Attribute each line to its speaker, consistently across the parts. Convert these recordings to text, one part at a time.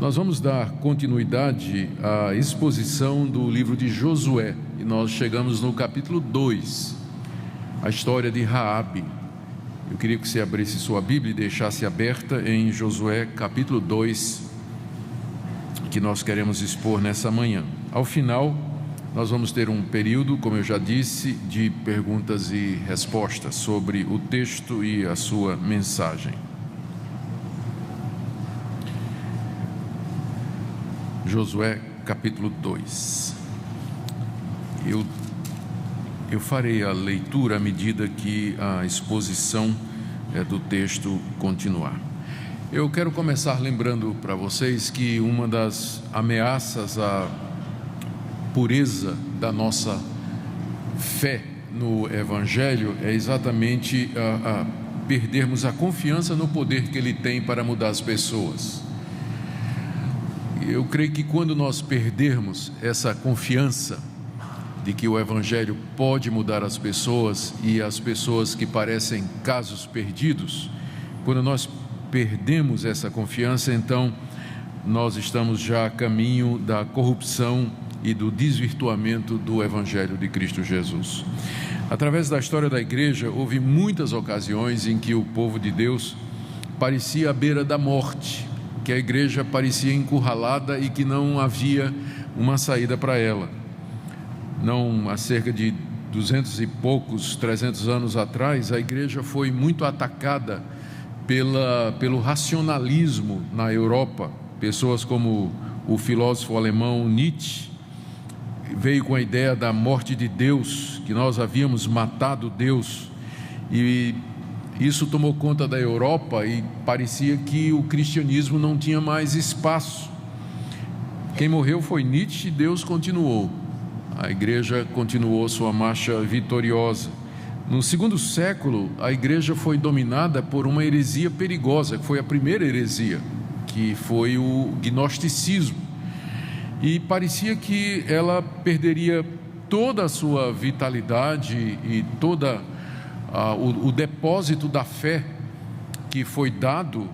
Speaker 1: Nós vamos dar continuidade à exposição do livro de Josué, e nós chegamos no capítulo 2, a história de Raabe. Eu queria que você abrisse sua Bíblia e deixasse aberta em Josué capítulo 2, que nós queremos expor nessa manhã. Ao final, nós vamos ter um período, como eu já disse, de perguntas e respostas sobre o texto e a sua mensagem. Josué capítulo 2. Eu farei a leitura à medida que a exposição do texto continuar. Eu quero começar lembrando para vocês que uma das ameaças à pureza da nossa fé no Evangelho é exatamente perdermos a confiança no poder que ele tem para mudar as pessoas. Eu creio que quando nós perdermos essa confiança de que o Evangelho pode mudar as pessoas e as pessoas que parecem casos perdidos, quando nós perdemos essa confiança, então nós estamos já a caminho da corrupção e do desvirtuamento do Evangelho de Cristo Jesus. Através da história da igreja, houve muitas ocasiões em que o povo de Deus parecia à beira da morte, que a igreja parecia encurralada e que não havia uma saída para ela. Não, há cerca de 300 anos atrás, a igreja foi muito atacada pelo racionalismo na Europa. Pessoas como o filósofo alemão Nietzsche veio com a ideia da morte de Deus, que nós havíamos matado Deus, e isso tomou conta da Europa e parecia que o cristianismo não tinha mais espaço. Quem morreu foi Nietzsche e Deus continuou. A igreja continuou sua marcha vitoriosa. No segundo século, a igreja foi dominada por uma heresia perigosa, que foi a primeira heresia, que foi o gnosticismo. E parecia que ela perderia toda a sua vitalidade e o depósito da fé que foi dado,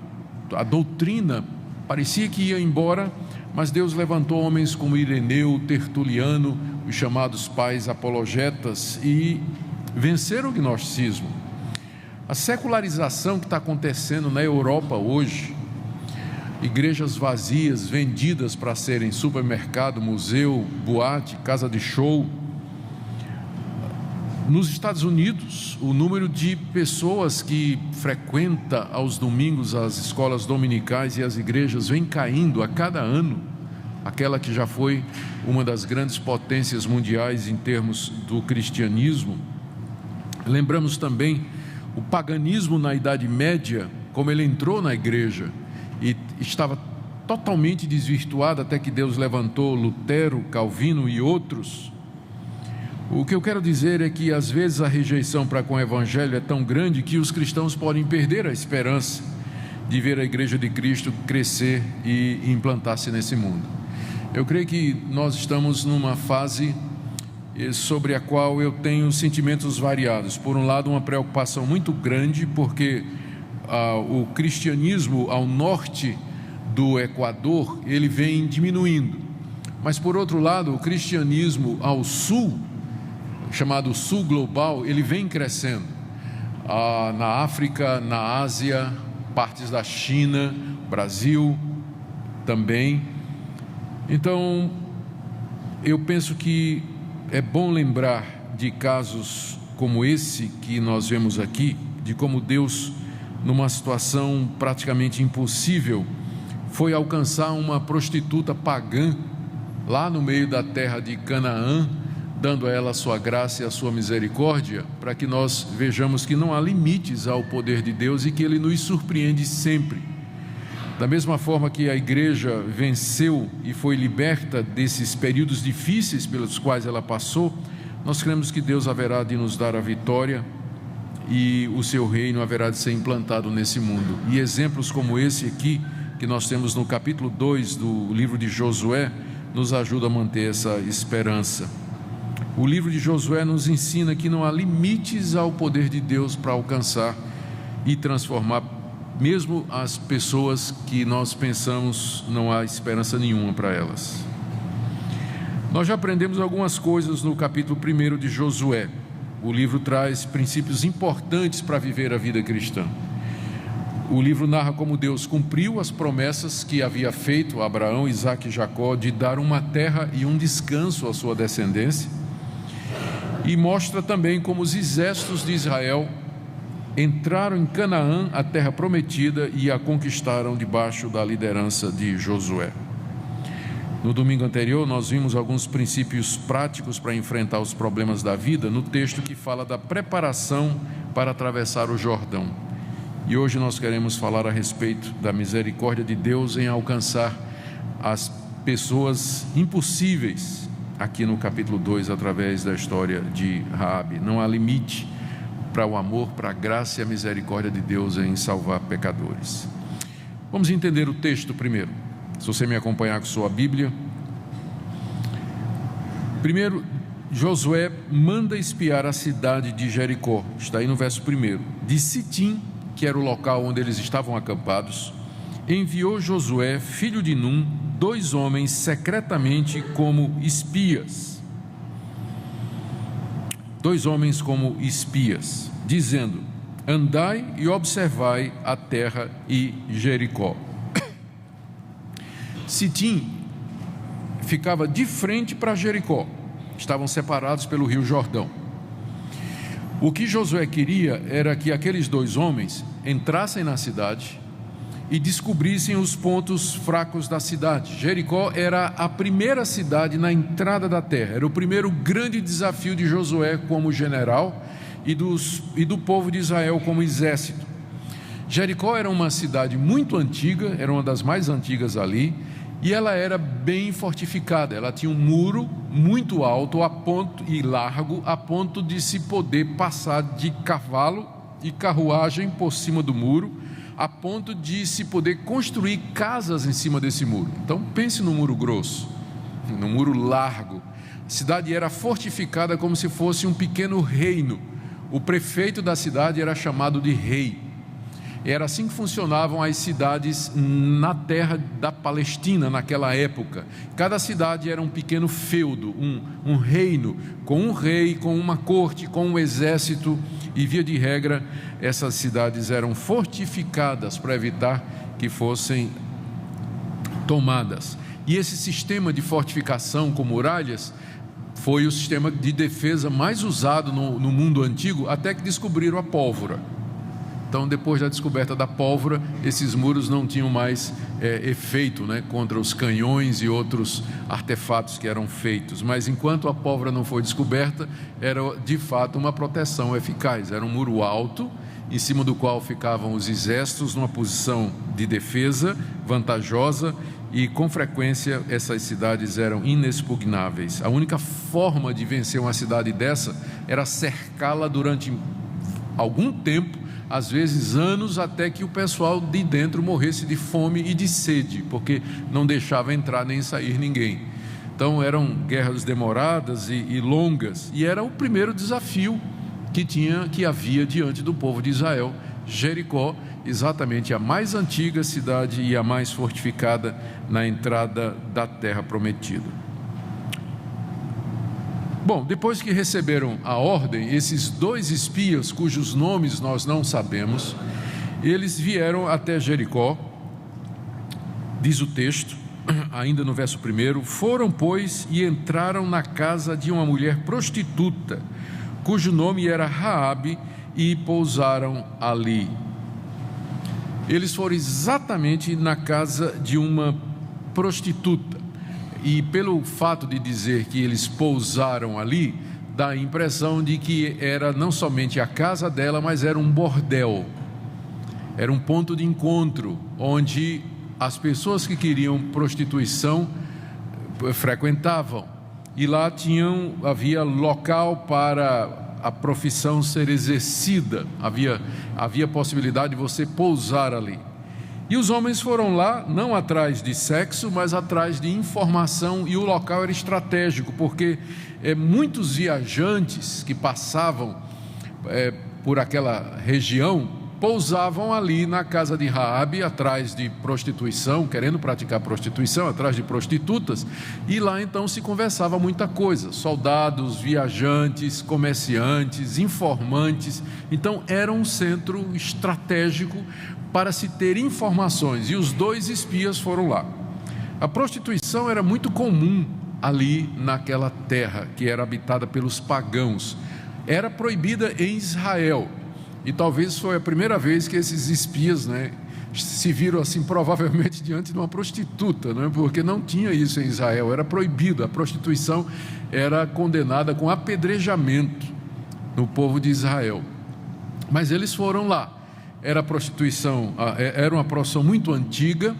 Speaker 1: a doutrina, parecia que ia embora, mas Deus levantou homens como Ireneu, Tertuliano, os chamados pais apologetas, e venceram o gnosticismo. A secularização que está acontecendo na Europa hoje, igrejas vazias, vendidas para serem supermercado, museu, boate, casa de show. Nos Estados Unidos, o número de pessoas que frequenta aos domingos as escolas dominicais e as igrejas vem caindo a cada ano. Aquela que já foi uma das grandes potências mundiais em termos do cristianismo. Lembramos também o paganismo na Idade Média, como ele entrou na igreja e estava totalmente desvirtuado até que Deus levantou Lutero, Calvino e outros. O que eu quero dizer é que às vezes a rejeição para com o Evangelho é tão grande que os cristãos podem perder a esperança de ver a Igreja de Cristo crescer e implantar-se nesse mundo. Eu creio que nós estamos numa fase sobre a qual eu tenho sentimentos variados. Por um lado, uma preocupação muito grande, porque o cristianismo ao norte do Equador, ele vem diminuindo. Mas por outro lado, o cristianismo ao sul, chamado sul global, ele vem crescendo. Na África, na Ásia, partes da China, Brasil também. Então, eu penso que é bom lembrar de casos como esse que nós vemos aqui, de como Deus, numa situação praticamente impossível, foi alcançar uma prostituta pagã lá no meio da terra de Canaã, dando a ela a sua graça e a sua misericórdia, para que nós vejamos que não há limites ao poder de Deus e que Ele nos surpreende sempre. Da mesma forma que a igreja venceu e foi liberta desses períodos difíceis pelos quais ela passou, nós cremos que Deus haverá de nos dar a vitória e o seu reino haverá de ser implantado nesse mundo. E exemplos como esse aqui, que nós temos no capítulo 2 do livro de Josué, nos ajuda a manter essa esperança. O livro de Josué nos ensina que não há limites ao poder de Deus para alcançar e transformar mesmo as pessoas que nós pensamos não há esperança nenhuma para elas. Nós já aprendemos algumas coisas no capítulo 1 de Josué. O livro traz princípios importantes para viver a vida cristã. O livro narra como Deus cumpriu as promessas que havia feito a Abraão, Isaque e Jacó de dar uma terra e um descanso à sua descendência. E mostra também como os exércitos de Israel entraram em Canaã, a terra prometida, e a conquistaram debaixo da liderança de Josué. No domingo anterior, nós vimos alguns princípios práticos para enfrentar os problemas da vida no texto que fala da preparação para atravessar o Jordão. E hoje nós queremos falar a respeito da misericórdia de Deus em alcançar as pessoas impossíveis, aqui no capítulo 2, através da história de Raabe. Não há limite para o amor, para a graça e a misericórdia de Deus em salvar pecadores. Vamos entender o texto primeiro. Se você me acompanhar com sua Bíblia. Primeiro, Josué manda espiar a cidade de Jericó. Está aí no verso 1. De Sitim, que era o local onde eles estavam acampados, enviou Josué, filho de Num, 2 homens secretamente como espias. 2 homens como espias, dizendo: andai e observai a terra e Jericó. Sitim ficava de frente para Jericó, estavam separados pelo rio Jordão. O que Josué queria era que aqueles 2 homens entrassem na cidade e descobrissem os pontos fracos da cidade. Jericó era a primeira cidade na entrada da terra, era o primeiro grande desafio de Josué como general e do povo de Israel como exército. Jericó era uma cidade muito antiga, era uma das mais antigas ali, e ela era bem fortificada. Ela tinha um muro muito alto e largo, a ponto de se poder passar de cavalo e carruagem por cima do muro, a ponto de se poder construir casas em cima desse muro. Então pense no muro grosso, no muro largo. A cidade era fortificada como se fosse um pequeno reino. O prefeito da cidade era chamado de rei. Era assim que funcionavam as cidades na terra da Palestina naquela época. Cada cidade era um pequeno feudo, um reino, com um rei, com uma corte, com um exército. E via de regra, essas cidades eram fortificadas para evitar que fossem tomadas. E esse sistema de fortificação com muralhas foi o sistema de defesa mais usado no mundo antigo, até que descobriram a pólvora. Então, depois da descoberta da pólvora, esses muros não tinham mais efeito, contra os canhões e outros artefatos que eram feitos. Mas enquanto a pólvora não foi descoberta, era de fato uma proteção eficaz. Era um muro alto, em cima do qual ficavam os exércitos numa posição de defesa vantajosa, e com frequência essas cidades eram inexpugnáveis. A única forma de vencer uma cidade dessa era cercá-la durante algum tempo, às vezes anos, até que o pessoal de dentro morresse de fome e de sede, porque não deixava entrar nem sair ninguém. Então eram guerras demoradas e longas, e era o primeiro desafio que havia diante do povo de Israel. Jericó, exatamente a mais antiga cidade e a mais fortificada na entrada da terra prometida. Bom, depois que receberam a ordem, esses 2 espias, cujos nomes nós não sabemos, eles vieram até Jericó. Diz o texto, ainda no verso 1, foram, pois, e entraram na casa de uma mulher prostituta, cujo nome era Raabe, e pousaram ali. Eles foram exatamente na casa de uma prostituta. E pelo fato de dizer que eles pousaram ali, dá a impressão de que era não somente a casa dela, mas era um bordel. Era um ponto de encontro, onde as pessoas que queriam prostituição frequentavam. E lá havia local para a profissão ser exercida, havia possibilidade de você pousar ali. E os homens foram lá, não atrás de sexo, mas atrás de informação, e o local era estratégico, porque muitos viajantes que passavam por aquela região pousavam ali na casa de Raabe, atrás de prostituição, querendo praticar prostituição, atrás de prostitutas, e lá então se conversava muita coisa, soldados, viajantes, comerciantes, informantes. Então era um centro estratégico para se ter informações, e os 2 espias foram lá. A prostituição era muito comum ali naquela terra que era habitada pelos pagãos, era proibida em Israel. E talvez foi a primeira vez que esses espias, se viram assim, provavelmente diante de uma prostituta, porque não tinha isso em Israel, era proibido. A prostituição era condenada com apedrejamento no povo de Israel. Mas eles foram lá. Era uma profissão muito antiga,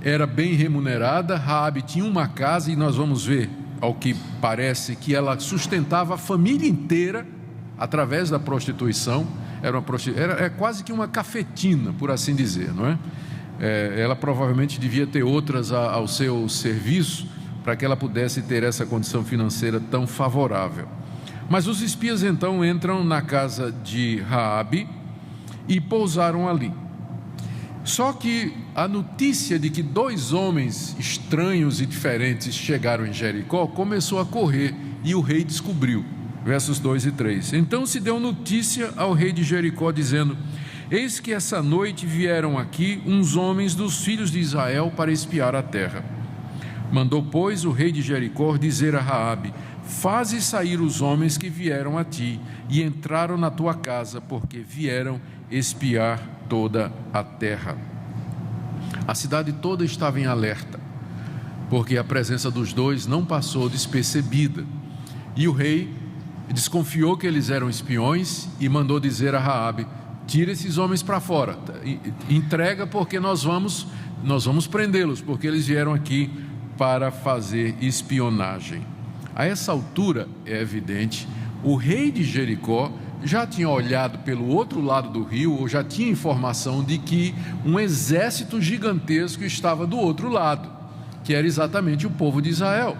Speaker 1: era bem remunerada. Raabe tinha uma casa, e nós vamos ver, ao que parece, que ela sustentava a família inteira através da prostituição. Era quase que uma cafetina, por assim dizer, não é? Ela provavelmente devia ter outras ao seu serviço para que ela pudesse ter essa condição financeira tão favorável. Mas os espias então entram na casa de Raabe e pousaram ali. Só que a notícia de que 2 homens estranhos e diferentes chegaram em Jericó começou a correr, e o rei descobriu. Versos 2 e 3. Então se deu notícia ao rei de Jericó, dizendo: eis que essa noite vieram aqui uns homens dos filhos de Israel para espiar a terra. Mandou, pois, o rei de Jericó dizer a Raabe: faze sair os homens que vieram a ti e entraram na tua casa, porque vieram espiar toda a terra. A cidade toda estava em alerta, porque a presença dos 2 não passou despercebida, e o rei desconfiou que eles eram espiões e mandou dizer a Raabe: tira esses homens para fora, entrega, porque nós vamos prendê-los, porque eles vieram aqui para fazer espionagem. A essa altura, é evidente, o rei de Jericó já tinha olhado pelo outro lado do rio, ou já tinha informação de que um exército gigantesco estava do outro lado, que era exatamente o povo de Israel.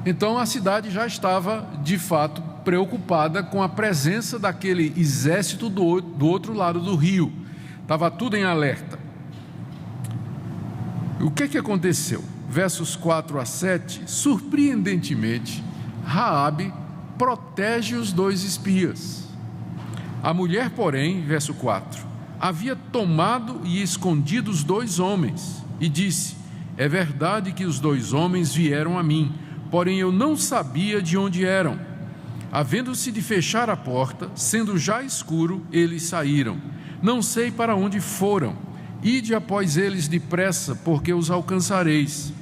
Speaker 1: Então a cidade já estava, de fato, preocupada com a presença daquele exército do outro lado do rio. Estava tudo em alerta. O que aconteceu? Versos 4 a 7, surpreendentemente, Raabe protege os 2 espias. A mulher, porém, verso 4, havia tomado e escondido os 2 homens, e disse: é verdade que os 2 homens vieram a mim, porém eu não sabia de onde eram. Havendo-se de fechar a porta, sendo já escuro, eles saíram. Não sei para onde foram. Ide após eles depressa, porque os alcançareis.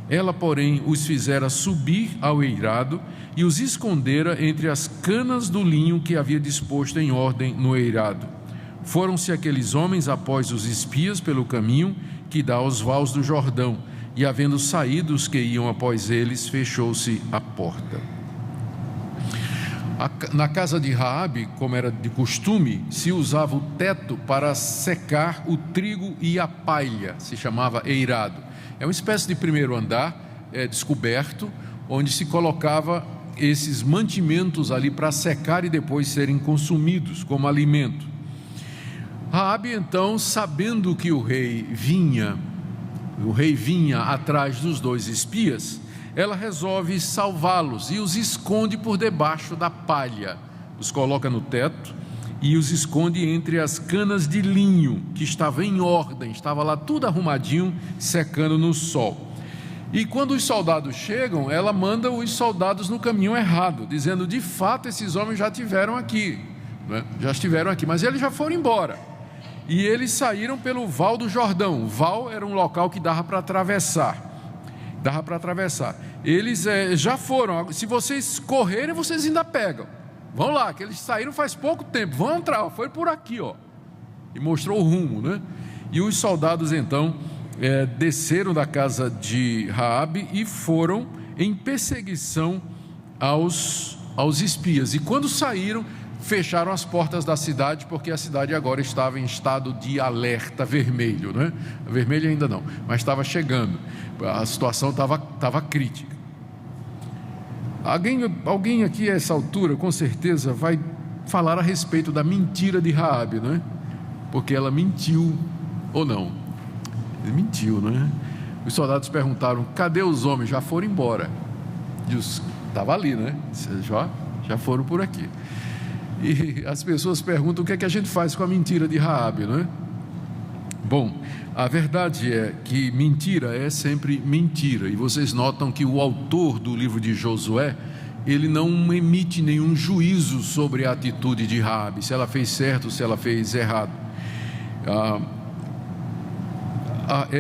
Speaker 1: Ela, porém, os fizera subir ao eirado e os escondera entre as canas do linho que havia disposto em ordem no eirado. Foram-se aqueles homens após os espias pelo caminho que dá aos vales do Jordão, e havendo saído os que iam após eles, fechou-se a porta. Na casa de Raabe, como era de costume, se usava o teto para secar o trigo e a palha, se chamava eirado. É uma espécie de primeiro andar descoberto, onde se colocava esses mantimentos ali para secar e depois serem consumidos como alimento. Raabe, então, sabendo que o rei vinha atrás dos 2 espias, ela resolve salvá-los e os esconde por debaixo da palha. Os coloca no teto e os esconde entre as canas de linho, que estava em ordem, estava lá tudo arrumadinho, secando no sol. E quando os soldados chegam, ela manda os soldados no caminho errado, dizendo: de fato esses homens já estiveram aqui, mas eles já foram embora. E eles saíram pelo Val do Jordão. O Val era um local que dava para atravessar. Eles já foram. Se vocês correrem, vocês ainda pegam. Vão lá, que eles saíram faz pouco tempo. Vão entrar, foi por aqui, ó. E mostrou o rumo, né? E os soldados então desceram da casa de Raabe e foram em perseguição aos espias. E quando saíram, fecharam as portas da cidade, porque a cidade agora estava em estado de alerta vermelho, né? Vermelho ainda não, mas estava chegando. A situação estava crítica. Alguém aqui a essa altura, com certeza, vai falar a respeito da mentira de Raabe, né? porque ela mentiu ou não. Ele mentiu, não é? Os soldados perguntaram: cadê os homens? Já foram embora. Estava ali, né? Já foram por aqui. E as pessoas perguntam o que é que a gente faz com a mentira de Raabe, não é? Bom, a verdade é que mentira é sempre mentira. E vocês notam que o autor do livro de Josué, ele não emite nenhum juízo sobre a atitude de Raabe, se ela fez certo, se ela fez errado.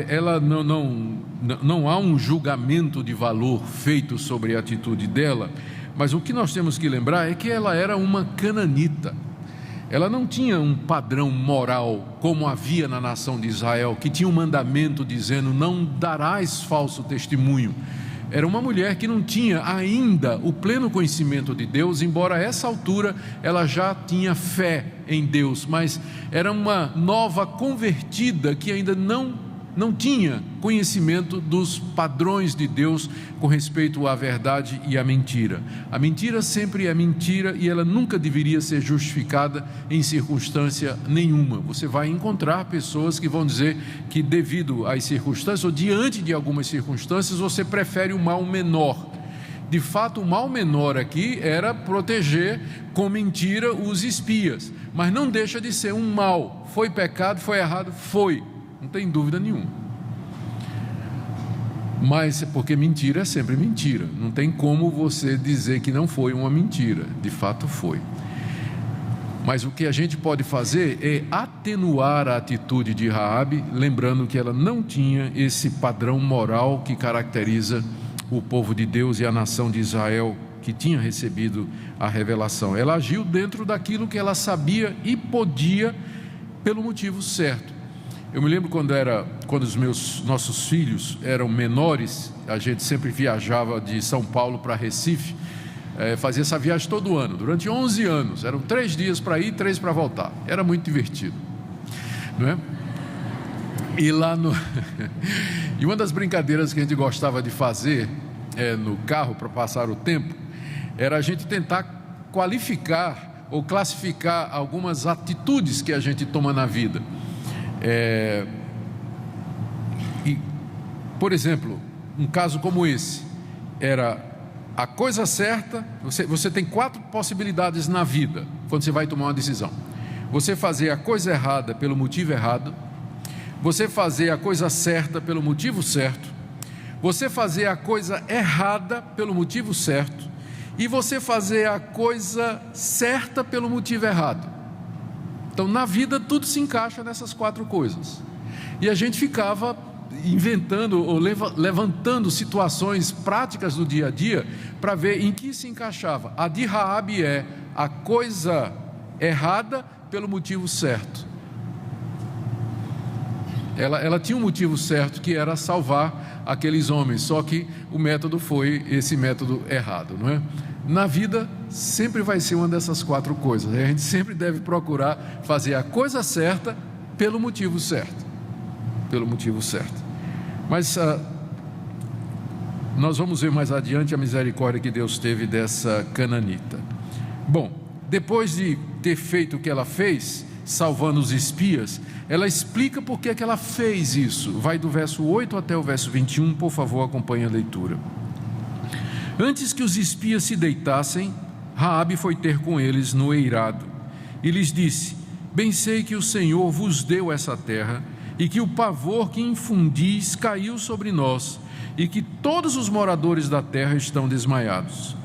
Speaker 1: Ela não há um julgamento de valor feito sobre a atitude dela, mas o que nós temos que lembrar é que ela era uma cananita. Ela não tinha um padrão moral como havia na nação de Israel, que tinha um mandamento dizendo: não darás falso testemunho. Era uma mulher que não tinha ainda o pleno conhecimento de Deus, embora a essa altura ela já tinha fé em Deus, mas era uma nova convertida que ainda não tinha conhecimento dos padrões de Deus com respeito à verdade e à mentira. A mentira sempre é mentira e ela nunca deveria ser justificada em circunstância nenhuma. Você vai encontrar pessoas que vão dizer que devido às circunstâncias ou diante de algumas circunstâncias você prefere o mal menor. De fato, o mal menor aqui era proteger com mentira os espias, mas não deixa de ser um mal. Foi pecado, foi errado, foi. Não tem dúvida nenhuma. Mas porque mentira é sempre mentira. Não tem como você dizer que não foi uma mentira. De fato foi. Mas o que a gente pode fazer é atenuar a atitude de Raabe, lembrando que ela não tinha esse padrão moral que caracteriza o povo de Deus e a nação de Israel, que tinha recebido a revelação. Ela agiu dentro daquilo que ela sabia e podia, pelo motivo certo. Eu me lembro quando os nossos filhos eram menores, a gente sempre viajava de São Paulo para Recife, fazia essa viagem todo ano, durante 11 anos, eram 3 dias para ir, 3 para voltar, era muito divertido, não é? E lá e uma das brincadeiras que a gente gostava de fazer no carro para passar o tempo, era a gente tentar qualificar ou classificar algumas atitudes que a gente toma na vida. Por exemplo, um caso como esse era a coisa certa. Você tem 4 possibilidades na vida quando você vai tomar uma decisão: você fazer a coisa errada pelo motivo errado, você fazer a coisa certa pelo motivo certo, você fazer a coisa errada pelo motivo certo e você fazer a coisa certa pelo motivo errado. Então, na vida, tudo se encaixa nessas 4 coisas. E a gente ficava inventando ou levantando situações práticas do dia a dia para ver em que se encaixava. A de Raabe é a coisa errada pelo motivo certo. Ela tinha um motivo certo, que era salvar aqueles homens, só que o método foi esse método errado, não é? Na vida sempre vai ser uma dessas 4 coisas. A gente sempre deve procurar fazer a coisa certa pelo motivo certo. Pelo motivo certo. Mas nós vamos ver mais adiante a misericórdia que Deus teve dessa cananita. Bom, depois de ter feito o que ela fez, salvando os espias, ela explica por que ela fez isso. Vai do verso 8 até o verso 21, por favor, acompanhe a leitura. Antes que os espias se deitassem, Raabe foi ter com eles no eirado e lhes disse: bem sei que o Senhor vos deu essa terra e que o pavor que infundis caiu sobre nós e que todos os moradores da terra estão desmaiados,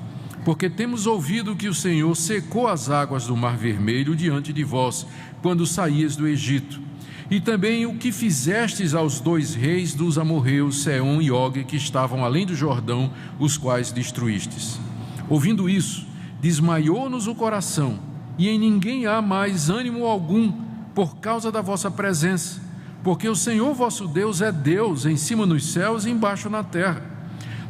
Speaker 1: porque temos ouvido que o Senhor secou as águas do Mar Vermelho diante de vós quando saíes do Egito, e também o que fizestes aos 2 reis dos amorreus, Seom e Og, que estavam além do Jordão, os quais destruístes. Ouvindo isso, desmaiou-nos o coração, e em ninguém há mais ânimo algum por causa da vossa presença, porque o Senhor vosso Deus é Deus em cima nos céus e embaixo na terra.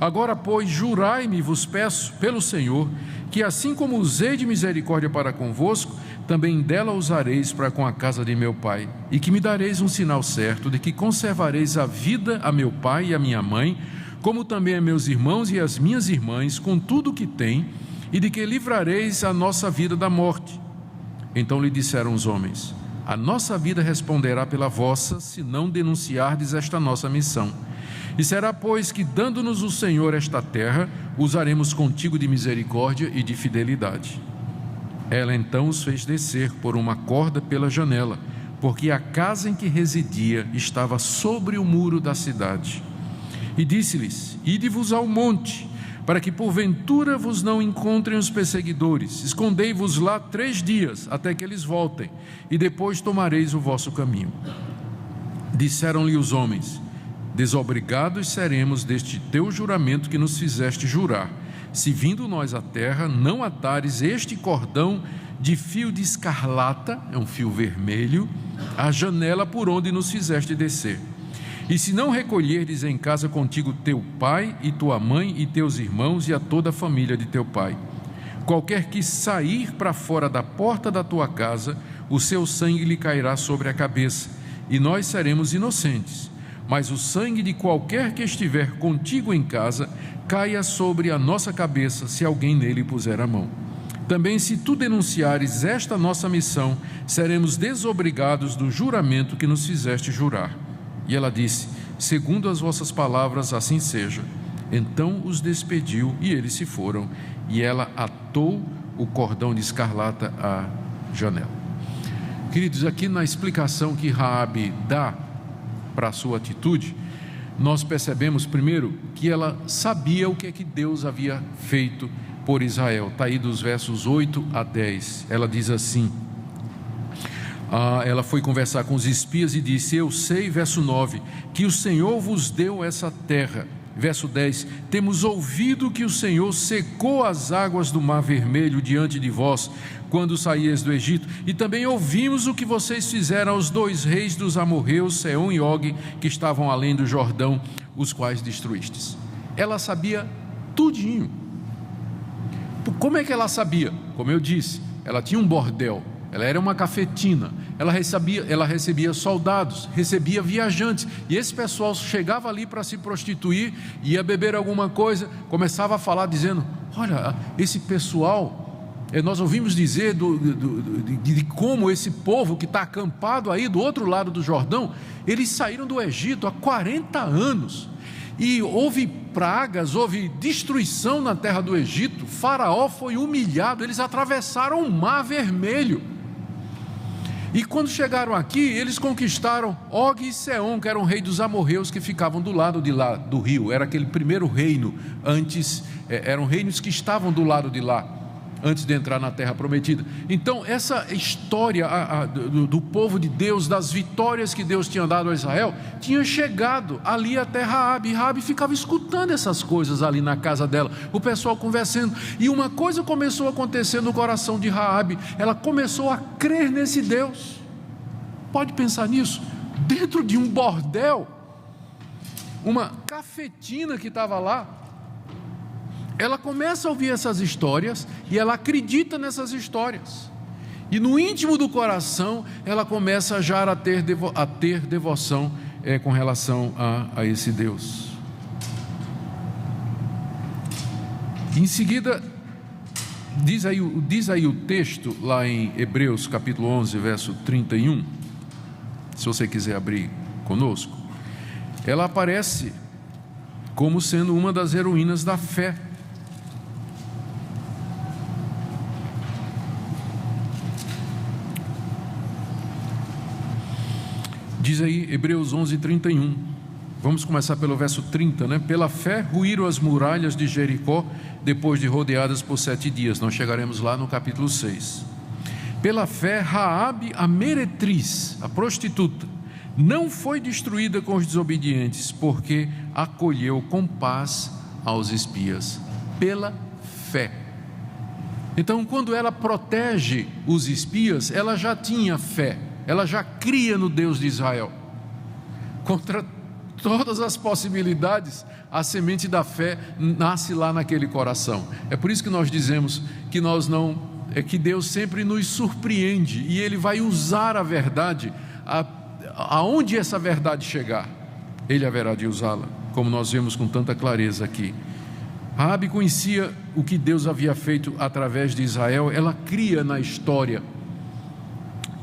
Speaker 1: Agora, pois, jurai-me, vos peço, pelo Senhor, que assim como usei de misericórdia para convosco, também dela usareis para com a casa de meu pai, e que me dareis um sinal certo de que conservareis a vida a meu pai e a minha mãe, como também a meus irmãos e as minhas irmãs, com tudo o que têm, e de que livrareis a nossa vida da morte. Então lhe disseram os homens: A nossa vida responderá pela vossa, se não denunciardes esta nossa missão. E será, pois, que, dando-nos o Senhor esta terra, usaremos contigo de misericórdia e de fidelidade. Ela então os fez descer por uma corda pela janela, porque a casa em que residia estava sobre o muro da cidade. E disse-lhes: ide-vos ao monte, para que porventura vos não encontrem os perseguidores. Escondei-vos lá 3 dias, até que eles voltem, e depois tomareis o vosso caminho. Disseram-lhe os homens: desobrigados seremos deste teu juramento que nos fizeste jurar, se vindo nós à terra, não atares este cordão de fio de escarlata, é um fio vermelho, a janela por onde nos fizeste descer. E se não recolherdes em casa contigo teu pai e tua mãe e teus irmãos e a toda a família de teu pai, qualquer que sair para fora da porta da tua casa, o seu sangue lhe cairá sobre a cabeça, e nós seremos inocentes. Mas o sangue de qualquer que estiver contigo em casa caia sobre a nossa cabeça, se alguém nele puser a mão. Também, se tu denunciares esta nossa missão, seremos desobrigados do juramento que nos fizeste jurar. E ela disse: segundo as vossas palavras, assim seja. Então os despediu e eles se foram, e ela atou o cordão de escarlata à janela. Queridos, aqui na explicação que Raabe dá para a sua atitude, nós percebemos primeiro que ela sabia o que é que Deus havia feito por Israel. Está aí dos versos 8 a 10. Ela diz assim: ela foi conversar com os espias e disse: eu sei, verso 9, que o Senhor vos deu essa terra. Verso 10, temos ouvido que o Senhor secou as águas do Mar Vermelho diante de vós, quando saíeis do Egito, e também ouvimos o que vocês fizeram aos 2 reis dos amorreus, Seom e Og, que estavam além do Jordão, os quais destruístes. Ela sabia tudinho. Como é que ela sabia? Como eu disse, ela tinha um bordel, ela era uma cafetina, ela recebia soldados, recebia viajantes, e esse pessoal chegava ali para se prostituir, ia beber alguma coisa, começava a falar dizendo: olha, esse pessoal, nós ouvimos dizer de como esse povo que está acampado aí do outro lado do Jordão, eles saíram do Egito há 40 anos, e houve pragas, houve destruição na terra do Egito, Faraó foi humilhado, eles atravessaram o Mar Vermelho, e quando chegaram aqui, eles conquistaram Og e Seom, que eram reis dos amorreus, que ficavam do lado de lá do rio. Era aquele primeiro reino, antes, eram reinos que estavam do lado de lá, antes de entrar na terra prometida. Então essa história do povo de Deus, das vitórias que Deus tinha dado a Israel, tinha chegado ali até Raabe. Raabe ficava escutando essas coisas ali na casa dela, o pessoal conversando, e uma coisa começou a acontecer no coração de Raabe. Ela começou a crer nesse Deus. Pode pensar nisso, dentro de um bordel, uma cafetina que estava lá, ela começa a ouvir essas histórias e ela acredita nessas histórias, e no íntimo do coração ela começa já a ter devoção com relação a esse Deus. Em seguida, diz aí o texto lá em Hebreus capítulo 11, verso 31, se você quiser abrir conosco. Ela aparece como sendo uma das heroínas da fé. Diz aí Hebreus 11, 31. Vamos começar pelo verso 30, né? Pela fé ruíram as muralhas de Jericó, depois de rodeadas por 7 dias. Nós chegaremos lá no capítulo 6. Pela fé, Raabe, a meretriz, a prostituta, não foi destruída com os desobedientes, porque acolheu com paz aos espias. Pela fé. Então, quando ela protege os espias, ela já tinha fé. Ela já cria no Deus de Israel. Contra todas as possibilidades, a semente da fé nasce lá naquele coração. É por isso que nós dizemos que que Deus sempre nos surpreende, e Ele vai usar a verdade, aonde essa verdade chegar, Ele haverá de usá-la, como nós vemos com tanta clareza aqui. Raabe conhecia o que Deus havia feito através de Israel, ela cria na história.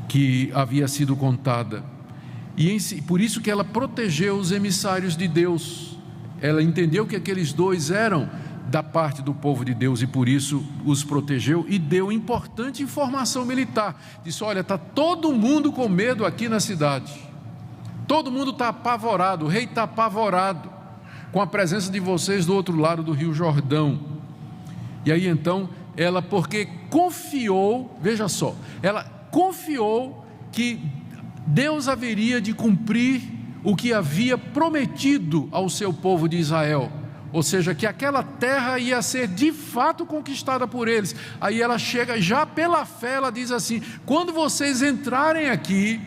Speaker 1: que havia sido contada. E por isso que ela protegeu os emissários de Deus. Ela entendeu que aqueles dois eram da parte do povo de Deus e por isso os protegeu e deu importante informação militar. Disse: olha, está todo mundo com medo aqui na cidade, todo mundo está apavorado, o rei está apavorado com a presença de vocês do outro lado do rio Jordão. E aí então ela, porque confiou, veja só, ela confiou que Deus haveria de cumprir o que havia prometido ao seu povo de Israel, ou seja, que aquela terra ia ser de fato conquistada por eles. Aí ela chega, já pela fé, ela diz assim: quando vocês entrarem aqui,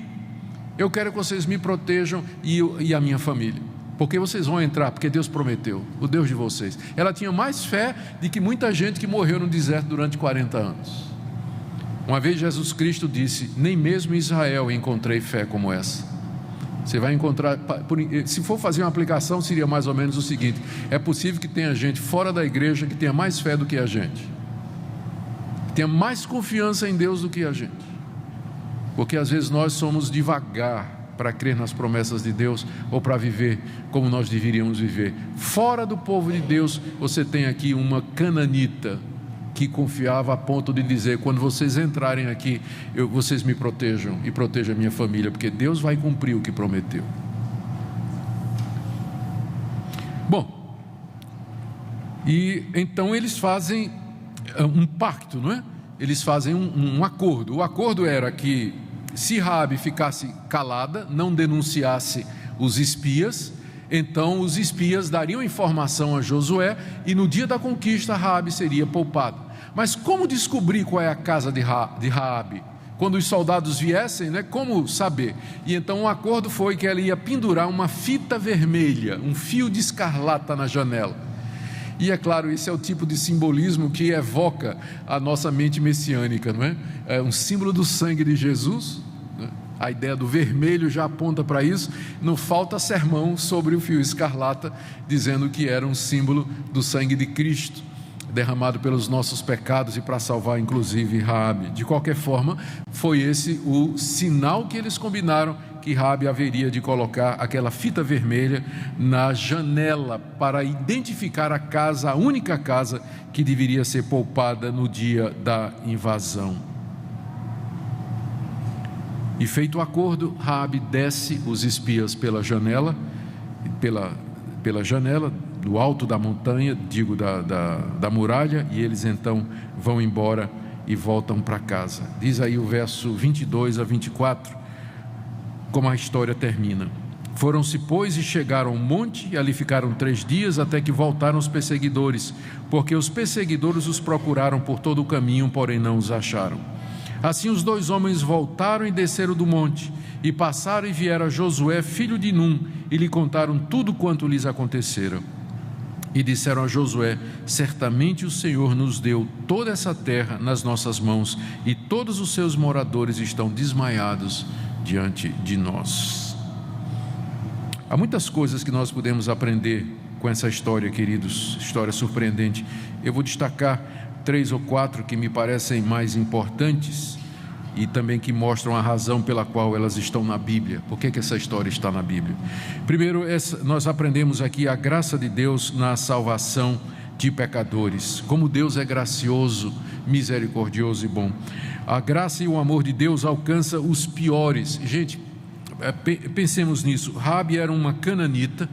Speaker 1: eu quero que vocês me protejam e a minha família, porque vocês vão entrar, porque Deus prometeu, o Deus de vocês. Ela tinha mais fé de que muita gente que morreu no deserto durante 40 anos. Uma vez Jesus Cristo disse: nem mesmo em Israel encontrei fé como essa. Você vai encontrar, se for fazer uma aplicação, seria mais ou menos o seguinte: é possível que tenha gente fora da igreja que tenha mais fé do que a gente, que tenha mais confiança em Deus do que a gente, porque às vezes nós somos devagar para crer nas promessas de Deus ou para viver como nós deveríamos viver. Fora do povo de Deus, você tem aqui uma cananita que confiava a ponto de dizer: quando vocês entrarem aqui, vocês me protejam e protejam a minha família, porque Deus vai cumprir o que prometeu. Bom, e então eles fazem um pacto, não é? Eles fazem um acordo. O acordo era que se Raabe ficasse calada, não denunciasse os espias, então os espias dariam informação a Josué e no dia da conquista Raabe seria poupada. Mas como descobrir qual é a casa de Raabe? Quando os soldados viessem, né, como saber? E então o acordo foi que ela ia pendurar uma fita vermelha, um fio de escarlata na janela. E é claro, esse é o tipo de simbolismo que evoca a nossa mente messiânica, não é? É um símbolo do sangue de Jesus. A ideia do vermelho já aponta para isso. Não falta sermão sobre o fio escarlata, dizendo que era um símbolo do sangue de Cristo, derramado pelos nossos pecados e para salvar inclusive Raabe. De qualquer forma, foi esse o sinal que eles combinaram, que Raabe haveria de colocar aquela fita vermelha na janela para identificar a casa, a única casa que deveria ser poupada no dia da invasão. E feito o acordo, Raabe desce os espias pela janela, pela janela do alto da montanha, digo da muralha, e eles então vão embora e voltam para casa. Diz aí o verso 22 a 24, como a história termina: foram-se, pois, e chegaram ao monte, e ali ficaram 3 dias, até que voltaram os perseguidores, porque os perseguidores os procuraram por todo o caminho, porém não os acharam. Assim os 2 homens voltaram e desceram do monte, e passaram e vieram a Josué, filho de Num, e lhe contaram tudo quanto lhes acontecera. E disseram a Josué: certamente o Senhor nos deu toda essa terra nas nossas mãos, e todos os seus moradores estão desmaiados diante de nós. Há muitas coisas que nós podemos aprender com essa história, queridos, história surpreendente. Eu vou destacar 3 ou 4 que me parecem mais importantes e também que mostram a razão pela qual elas estão na Bíblia. Por que essa história está na Bíblia? Primeiro, nós aprendemos aqui a graça de Deus na salvação de pecadores. Como Deus é gracioso, misericordioso e bom. A graça e o amor de Deus alcança os piores. Gente, pensemos nisso. Raabe era uma cananita,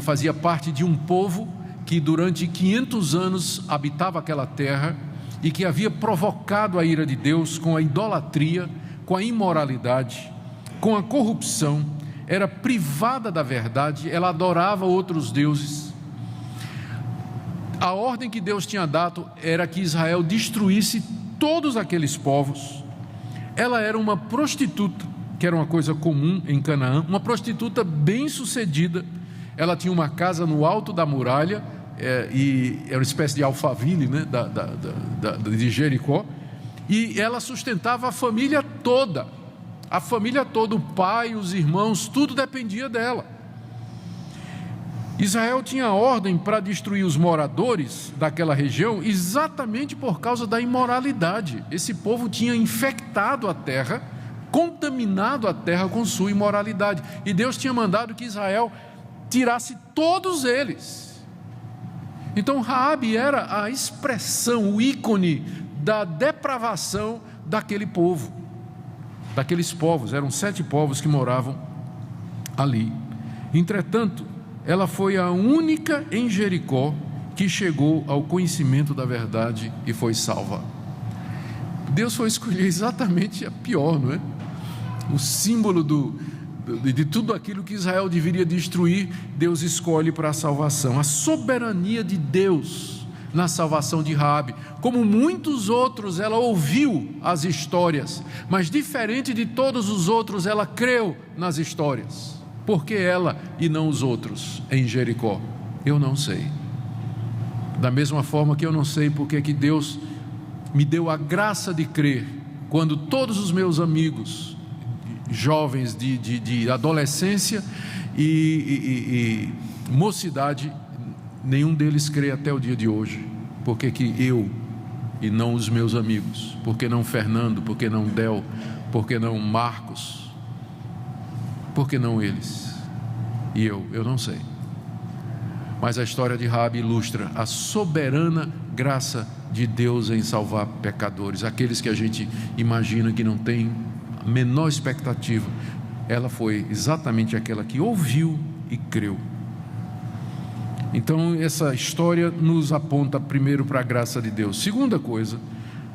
Speaker 1: fazia parte de um povo que durante 500 anos habitava aquela terra e que havia provocado a ira de Deus com a idolatria, com a imoralidade, com a corrupção. Era privada da verdade, ela adorava outros deuses. A ordem que Deus tinha dado era que Israel destruísse todos aqueles povos. Ela era uma prostituta, que era uma coisa comum em Canaã, uma prostituta bem sucedida. Ela tinha uma casa no alto da muralha, e era uma espécie de Alphaville, né, de Jericó, e ela sustentava a família toda, o pai, os irmãos, tudo dependia dela. Israel tinha ordem para destruir os moradores daquela região exatamente por causa da imoralidade. Esse povo tinha infectado a terra, contaminado a terra com sua imoralidade, e Deus tinha mandado que Israel tirasse todos eles. Então Raabe era a expressão, o ícone da depravação daquele povo, daqueles povos. Eram 7 povos que moravam ali. Entretanto, ela foi a única em Jericó que chegou ao conhecimento da verdade e foi salva. Deus foi escolher exatamente a pior, não é? O símbolo de tudo aquilo que Israel deveria destruir, Deus escolhe para a salvação. A soberania de Deus na salvação de Raabe. Como muitos outros, ela ouviu as histórias, mas diferente de todos os outros, ela creu nas histórias. Por que ela e não os outros em Jericó? Eu não sei. Da mesma forma que eu não sei porque que Deus me deu a graça de crer, quando todos os meus amigos, jovens de adolescência e mocidade, nenhum deles crê até o dia de hoje. Por que que eu e não os meus amigos? Por que não Fernando? Por que não Del? Por que não Marcos? Por que não eles? E eu não sei. Mas a história de Raabe ilustra a soberana graça de Deus em salvar pecadores, aqueles que a gente imagina que não tem a menor expectativa. Ela foi exatamente aquela que ouviu e creu. Então essa história nos aponta primeiro para a graça de Deus. Segunda coisa,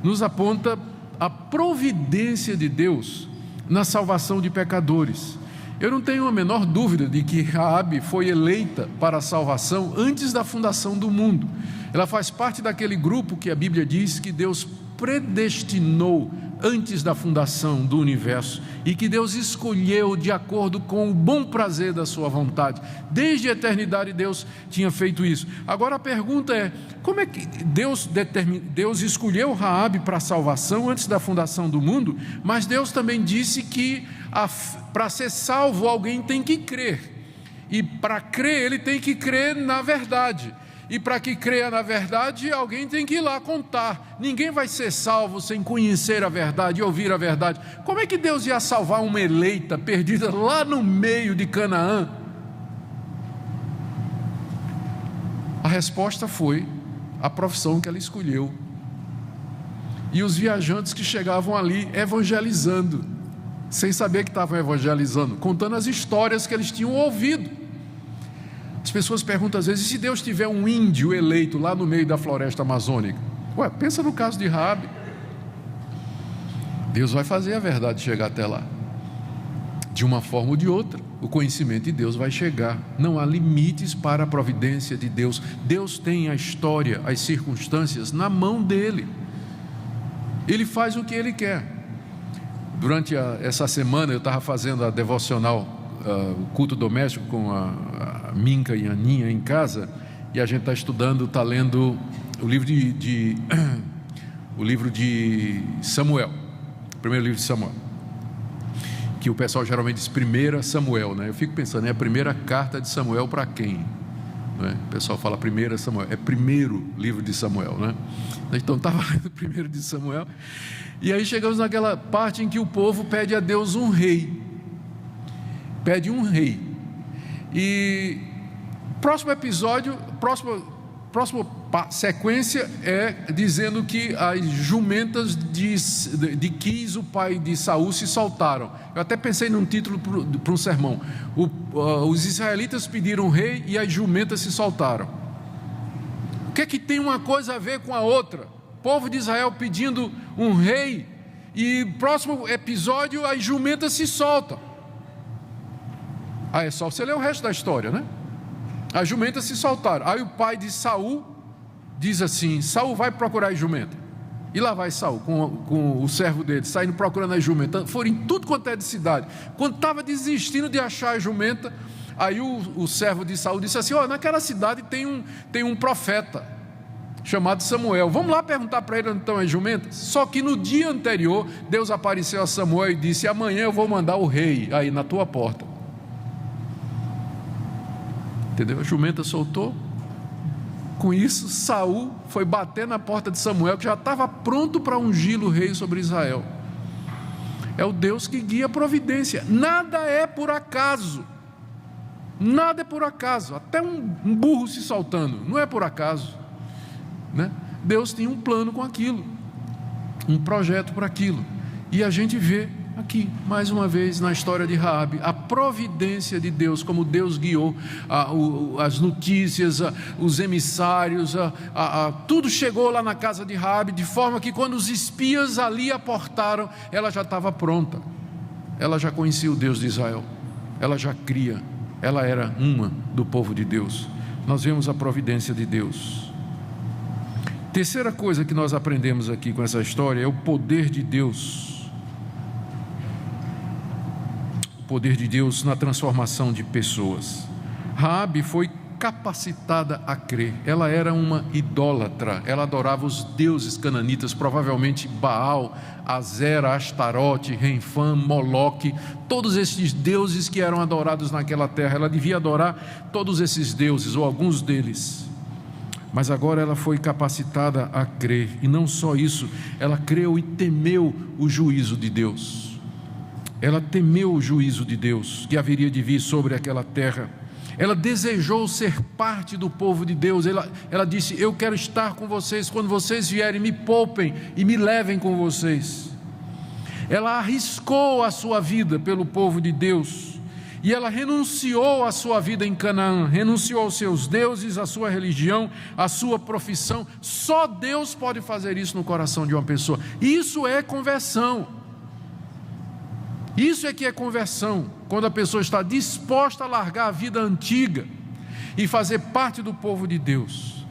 Speaker 1: nos aponta a providência de Deus na salvação de pecadores. Eu não tenho a menor dúvida de que Raabe foi eleita para a salvação antes da fundação do mundo. Ela faz parte daquele grupo que a Bíblia diz que Deus predestinou antes da fundação do universo e que Deus escolheu de acordo com o bom prazer da sua vontade. Desde a eternidade Deus tinha feito isso. Agora a pergunta é, como é que Deus escolheu Raabe para a salvação antes da fundação do mundo, mas Deus também disse que para ser salvo alguém tem que crer, e para crer ele tem que crer na verdade. E para que creia na verdade, alguém tem que ir lá contar. Ninguém vai ser salvo sem conhecer a verdade e ouvir a verdade. Como é que Deus ia salvar uma eleita perdida lá no meio de Canaã? A resposta foi a profissão que ela escolheu. E os viajantes que chegavam ali evangelizando, sem saber que estavam evangelizando, contando as histórias que eles tinham ouvido. As pessoas perguntam às vezes, e se Deus tiver um índio eleito lá no meio da floresta amazônica? Pensa no caso de Raabe. Deus vai fazer a verdade chegar até lá. De uma forma ou de outra, o conhecimento de Deus vai chegar. Não há limites para a providência de Deus. Deus tem a história, as circunstâncias na mão dele. Ele faz o que ele quer. Durante essa semana eu estava fazendo a devocional, o culto doméstico com a Minca e a Aninha em casa, e a gente está estudando, está lendo o livro de Samuel, o primeiro livro de Samuel, que o pessoal geralmente diz 1 Samuel, né? Eu fico pensando, é a primeira carta de Samuel para quem? Né? O pessoal fala 1 Samuel, é primeiro livro de Samuel, né? Então estava lendo o primeiro de Samuel, e aí chegamos naquela parte em que o povo pede a Deus um rei. Pede um rei. E próximo episódio, próxima sequência é dizendo que as jumentas de Quis, o pai de Saul, se soltaram. Eu até pensei num título para um sermão. Os israelitas pediram um rei e as jumentas se soltaram. O que é que tem uma coisa a ver com a outra? O povo de Israel pedindo um rei, e próximo episódio as jumentas se soltam. É só você ler o resto da história, né? As jumentas se soltaram. Aí o pai de Saul diz assim: Saul, vai procurar as jumentas. E lá vai Saul com o servo dele, saindo procurando as jumentas. Foram em tudo quanto é de cidade. Quando estava desistindo de achar a jumenta, aí o servo de Saul disse assim: naquela cidade tem um profeta chamado Samuel. Vamos lá perguntar para ele onde estão as jumentas. Só que no dia anterior, Deus apareceu a Samuel e disse: amanhã eu vou mandar o rei aí na tua porta. entendeu? A jumenta soltou. Com isso, Saul foi bater na porta de Samuel, que já estava pronto para ungí-lo rei sobre Israel. É o Deus que guia a providência. Nada é por acaso. Nada é por acaso. Até um burro se soltando, não é por acaso, né? Deus tinha um plano com aquilo, um projeto para aquilo. E a gente vê aqui, mais uma vez, na história de Raabe, a providência de Deus, como Deus guiou as notícias, os emissários, tudo chegou lá na casa de Raabe, de forma que quando os espias ali aportaram, ela já estava pronta. Ela já conhecia o Deus de Israel, ela já cria, ela era uma do povo de Deus. Nós vemos a providência de Deus. Terceira coisa que nós aprendemos aqui com essa história é o poder de Deus. O poder de Deus na transformação de pessoas. Raabe foi capacitada a crer. Ela era uma idólatra, ela adorava os deuses cananitas, provavelmente Baal, Azera, Astarote, Renfã, Moloque, todos esses deuses que eram adorados naquela terra. Ela devia adorar todos esses deuses, ou alguns deles. Mas agora ela foi capacitada a crer, e não só isso, ela creu e temeu o juízo de Deus. Ela temeu o juízo de Deus que haveria de vir sobre aquela terra. Ela desejou ser parte do povo de Deus. Ela disse: eu quero estar com vocês, quando vocês vierem, me poupem e me levem com vocês. Ela arriscou a sua vida pelo povo de Deus. E ela renunciou à sua vida em Canaã, renunciou aos seus deuses, à sua religião, à sua profissão. Só Deus pode fazer isso no coração de uma pessoa. Isso é conversão. Isso é que é conversão, quando a pessoa está disposta a largar a vida antiga e fazer parte do povo de Deus.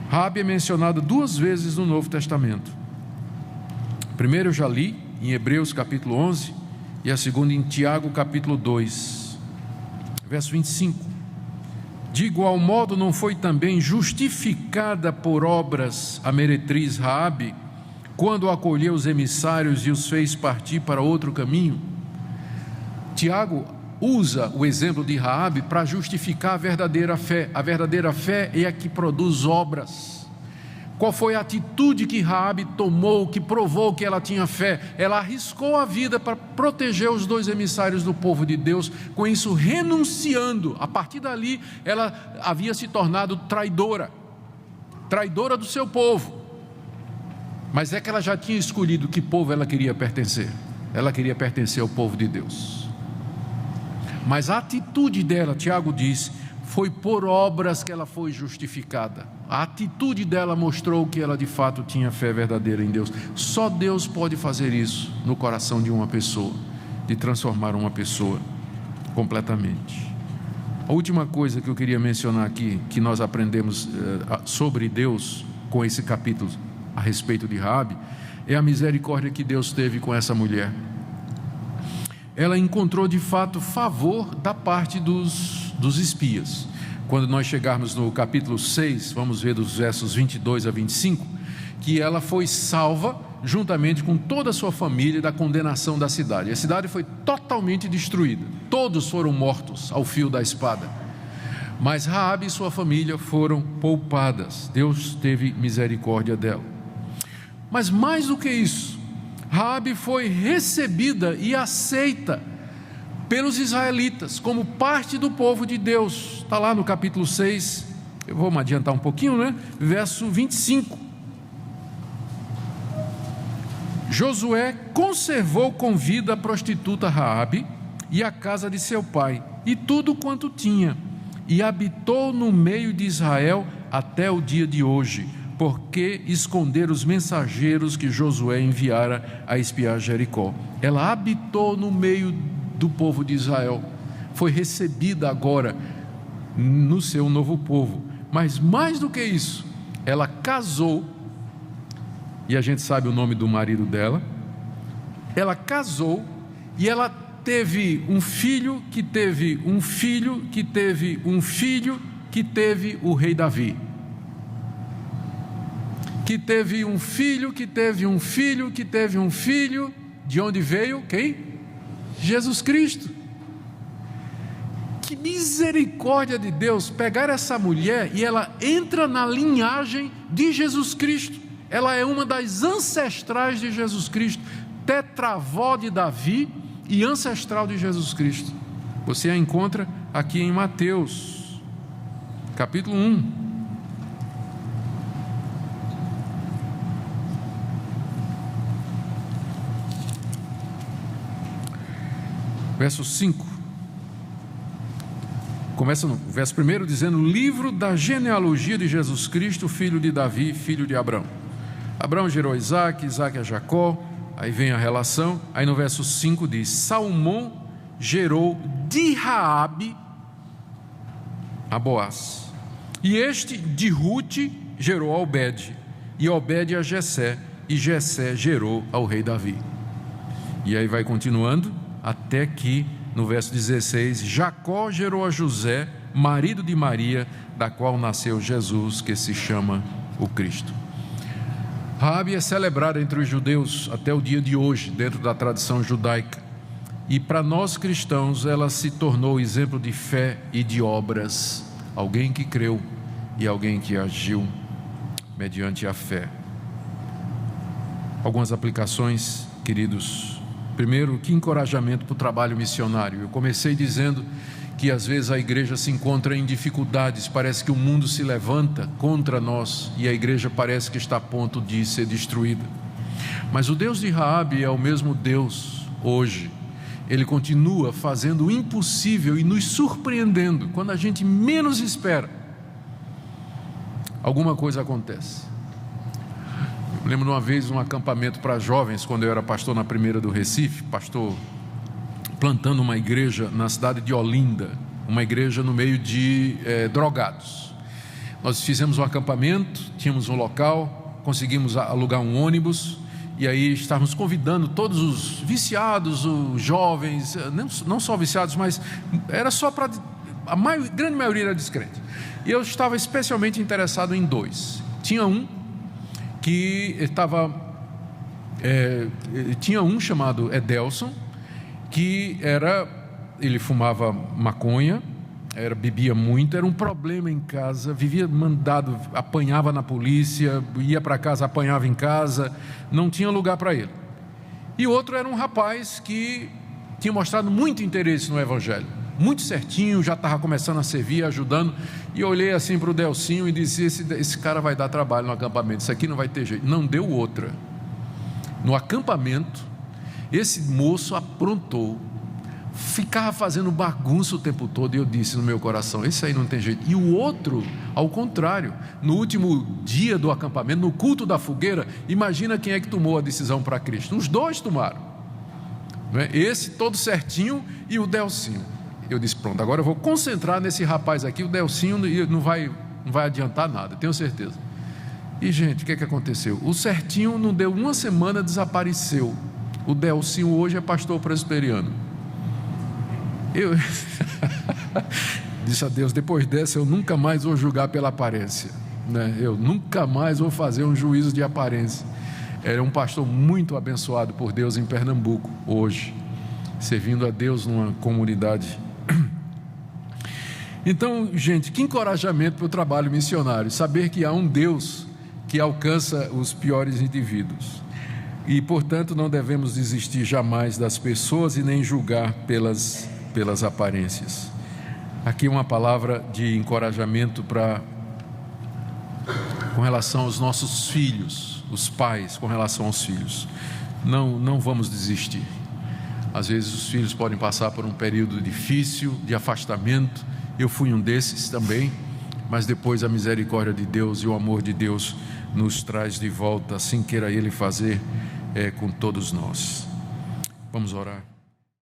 Speaker 1: Raabe é mencionada 2 vezes no Novo Testamento. Primeiro eu já li em Hebreus capítulo 11, e a segunda em Tiago capítulo 2, verso 25. De igual modo não foi também justificada por obras a meretriz Raabe, quando acolheu os emissários e os fez partir para outro caminho? Tiago usa o exemplo de Raabe para justificar a verdadeira fé. A verdadeira fé é a que produz obras. Qual foi a atitude que Raabe tomou, que provou que ela tinha fé? Ela arriscou a vida para proteger os 2 emissários do povo de Deus, com isso renunciando. A partir dali, ela havia se tornado traidora do seu povo. Mas é que ela já tinha escolhido que povo ela queria pertencer. Ela queria pertencer ao povo de Deus. Mas a atitude dela, Tiago diz, foi por obras que ela foi justificada. A atitude dela mostrou que ela de fato tinha fé verdadeira em Deus. Só Deus pode fazer isso no coração de uma pessoa, de transformar uma pessoa completamente. A última coisa que eu queria mencionar aqui, que nós aprendemos sobre Deus com esse capítulo a respeito de Raabe, é a misericórdia que Deus teve com essa mulher. Ela encontrou de fato favor da parte dos espias. Quando nós chegarmos no capítulo 6, vamos ver dos versos 22 a 25, que ela foi salva juntamente com toda a sua família da condenação da cidade. A cidade foi totalmente destruída, todos foram mortos ao fio da espada, mas Raabe e sua família foram poupadas. Deus teve misericórdia dela. Mas mais do que isso, Raabe foi recebida e aceita pelos israelitas como parte do povo de Deus. Está lá no capítulo 6, eu vou me adiantar um pouquinho, né? Verso 25. Josué conservou com vida a prostituta Raabe e a casa de seu pai e tudo quanto tinha, e habitou no meio de Israel até o dia de hoje, porque esconderam os mensageiros que Josué enviara a espiar Jericó. Ela habitou no meio do povo de Israel, foi recebida agora no seu novo povo. Mas mais do que isso, ela casou, e a gente sabe o nome do marido dela. Ela casou e ela teve um filho, que teve um filho, que teve um filho, que teve o rei Davi, que teve um filho, que teve um filho, que teve um filho. De onde veio quem? Jesus Cristo. Que que misericórdia de Deus, pegar essa mulher e ela entra na linhagem de Jesus Cristo. Ela é uma das ancestrais de Jesus Cristo, tetravó de Davi e ancestral de Jesus Cristo. Você a encontra aqui em Mateus, capítulo 1. Verso 5. Começa no verso 1 dizendo: livro da genealogia de Jesus Cristo, filho de Davi, filho de Abraão. Abraão gerou Isaac, Isaac a Jacó. Aí vem a relação. Aí no verso 5 diz: Salmão gerou de Raabe a Boaz, e este de Rute gerou a Obed, e Obed a Jessé, e Jessé gerou ao rei Davi. E aí vai continuando até que no verso 16, Jacó gerou a José, marido de Maria, da qual nasceu Jesus, que se chama o Cristo. Raabe é celebrada entre os judeus até o dia de hoje, dentro da tradição judaica. E para nós cristãos, ela se tornou exemplo de fé e de obras. Alguém que creu e alguém que agiu mediante a fé. Algumas aplicações, queridos. Primeiro, que encorajamento para o trabalho missionário. Eu comecei dizendo que às vezes a igreja se encontra em dificuldades, parece que o mundo se levanta contra nós e a igreja parece que está a ponto de ser destruída. Mas o Deus de Raabe é o mesmo Deus hoje. Ele continua fazendo o impossível e nos surpreendendo. Quando a gente menos espera, alguma coisa acontece. Eu lembro de uma vez um acampamento para jovens, quando eu era pastor na Primeira do Recife, pastor plantando uma igreja na cidade de Olinda, uma igreja no meio de drogados. Nós fizemos um acampamento, tínhamos um local, conseguimos alugar um ônibus, e aí estávamos convidando todos os viciados, os jovens, não só viciados, mas era só para... grande maioria era descrente. E eu estava especialmente interessado em dois. Tinha um que tinha um chamado Edelson, que ele fumava maconha, bebia muito, era um problema em casa, vivia mandado, apanhava na polícia, ia para casa, apanhava em casa, não tinha lugar para ele. E o outro era um rapaz que tinha mostrado muito interesse no Evangelho, muito certinho, já estava começando a servir, ajudando, e eu olhei assim para o Delcinho e disse: esse cara vai dar trabalho no acampamento, isso aqui não vai ter jeito. Não deu outra. No acampamento, esse moço aprontou, ficava fazendo bagunça o tempo todo, e eu disse no meu coração: esse aí não tem jeito. E o outro, ao contrário, no último dia do acampamento, no culto da fogueira, imagina quem é que tomou a decisão para Cristo. Os dois tomaram, não é? Esse todo certinho e o Delcinho. Eu disse: pronto, agora eu vou concentrar nesse rapaz aqui. O Delcinho não vai adiantar nada, tenho certeza. E gente, o que aconteceu? O certinho não deu uma semana, desapareceu. O Delcinho hoje é pastor presbiteriano. Eu disse a Deus: depois dessa eu nunca mais vou julgar pela aparência, né? Eu nunca mais vou fazer um juízo de aparência. Era um pastor muito abençoado por Deus em Pernambuco hoje, servindo a Deus numa comunidade. Então, gente, que encorajamento para o trabalho missionário, saber que há um Deus que alcança os piores indivíduos. E, portanto, não devemos desistir jamais das pessoas e nem julgar pelas aparências. Aqui uma palavra de encorajamento com relação aos nossos filhos, os pais com relação aos filhos. Não vamos desistir. Às vezes os filhos podem passar por um período difícil, de afastamento. Eu fui um desses também, mas depois a misericórdia de Deus e o amor de Deus nos traz de volta, assim queira Ele fazer com todos nós. Vamos orar.